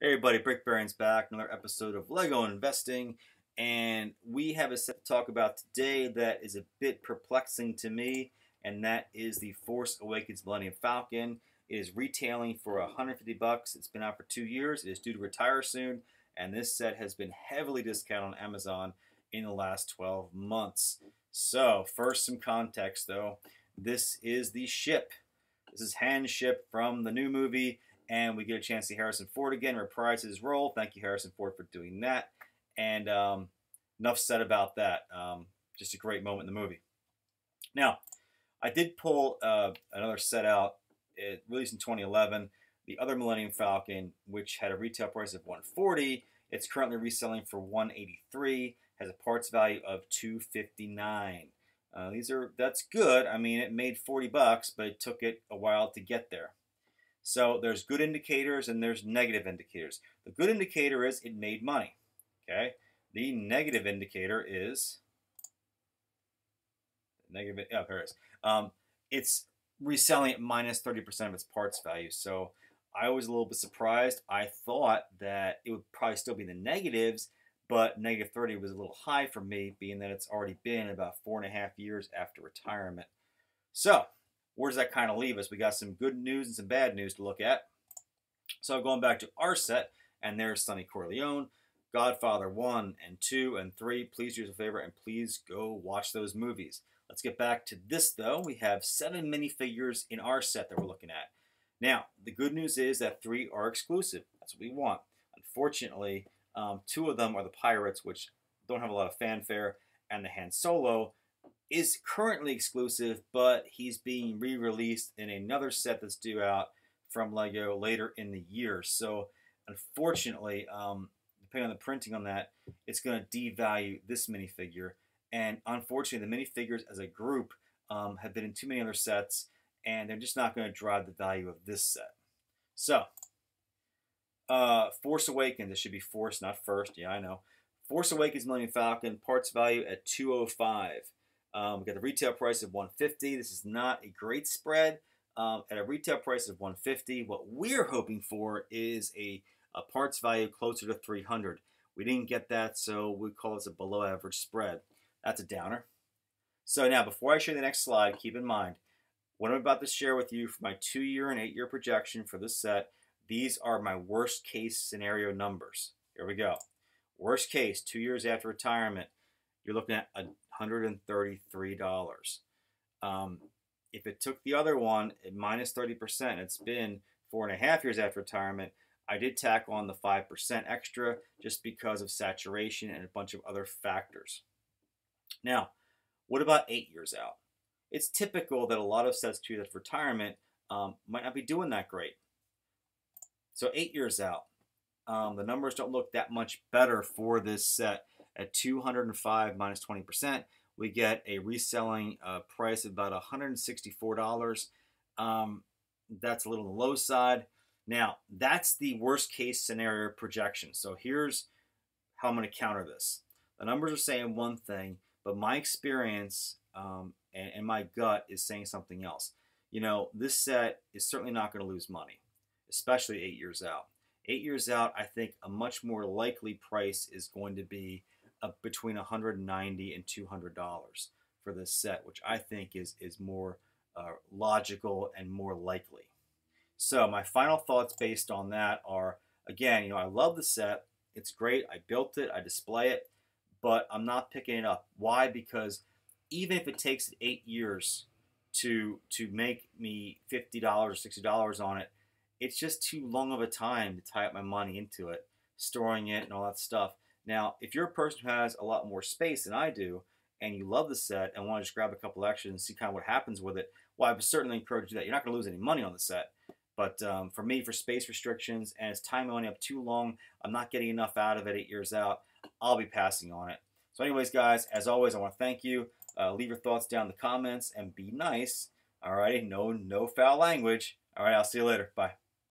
Hey everybody, Brick Baron's back, another episode of Lego Investing, and we have a set to talk about today that is a bit perplexing to me, and that is the Force Awakens Millennium Falcon. It is retailing for $150. It's been out for 2 years. It is due to retire soon, and this set has been heavily discounted on Amazon in the last 12 months. So, first some context though. This is the ship. This is hand shipped from the new movie, and we get a chance to see Harrison Ford again reprise his role. Thank you, Harrison Ford, for doing that. And enough said about that. Just a great moment in the movie. Now, I did pull another set out. It released in 2011. The other Millennium Falcon, which had a retail price of $140, it's currently reselling for $183. Has a parts value of $259. That's good. I mean, it made $40, but it took it a while to get there. So there's good indicators and there's negative indicators. The good indicator is it made money. Okay. The negative indicator is here it is. It's reselling at minus 30% of its parts value. So I was a little bit surprised. I thought that it would probably still be the negatives, but negative 30 was a little high for me, being that it's already been about 4.5 years after retirement. So where does that kind of leave us? We got some good news and some bad news to look at. So going back to our set, and there's Sonny Corleone, Godfather 1 and 2 and 3. Please do us a favor and please go watch those movies. Let's get back to this though. We have 7 minifigures in our set that we're looking at. Now, the good news is that 3 are exclusive. That's what we want. Unfortunately, 2 of them are the Pirates, which don't have a lot of fanfare, and the Han Solo is currently exclusive, but he's being re-released in another set that's due out from Lego later in the year. So unfortunately, depending on the printing on that, it's going to devalue this minifigure. And unfortunately, the minifigures as a group have been in too many other sets, and they're just not going to drive the value of this set. So, Force Awakens, this should be Force, not First. Yeah, I know. Force Awakens Millennium Falcon, parts value at $205. We got the retail price of $150. This is not a great spread. At a retail price of $150, what we're hoping for is a parts value closer to $300. We didn't get that, so we call this a below average spread. That's a downer. So now, before I show you the next slide, keep in mind, what I'm about to share with you for my 2-year and 8-year projection for this set, these are my worst case scenario numbers. Here we go. Worst case, 2 years after retirement, you're looking at $133. If it took the other one at minus 30%, it's been 4.5 years after retirement, I did tack on the 5% extra just because of saturation and a bunch of other factors. Now, what about 8 years out? It's typical that a lot of sets too that's retirement might not be doing that great. So 8 years out, the numbers don't look that much better for this set. At $205 minus 20%, we get a reselling price of about $164. That's a little on the low side. Now, that's the worst case scenario projection. So here's how I'm going to counter this. The numbers are saying one thing, but my experience and my gut is saying something else. You know, this set is certainly not going to lose money, especially 8 years out. 8 years out, I think a much more likely price is going to be between $190 and $200 for this set, which I think is more logical and more likely. So my final thoughts based on that are, again, I love the set. It's great. I built it. I display it, but I'm not picking it up. Why? Because even if it takes 8 years to make me $50 or $60 on it, it's just too long of a time to tie up my money into it, storing it and all that stuff. Now, if you're a person who has a lot more space than I do, and you love the set and want to just grab a couple extras and see kind of what happens with it, well, I would certainly encourage you to do that. You're not going to lose any money on the set. But for me, for space restrictions, and it's tying my money up too long, I'm not getting enough out of it 8 years out, I'll be passing on it. So anyways, guys, as always, I want to thank you. Leave your thoughts down in the comments and be nice. All right, no foul language. All right, I'll see you later. Bye.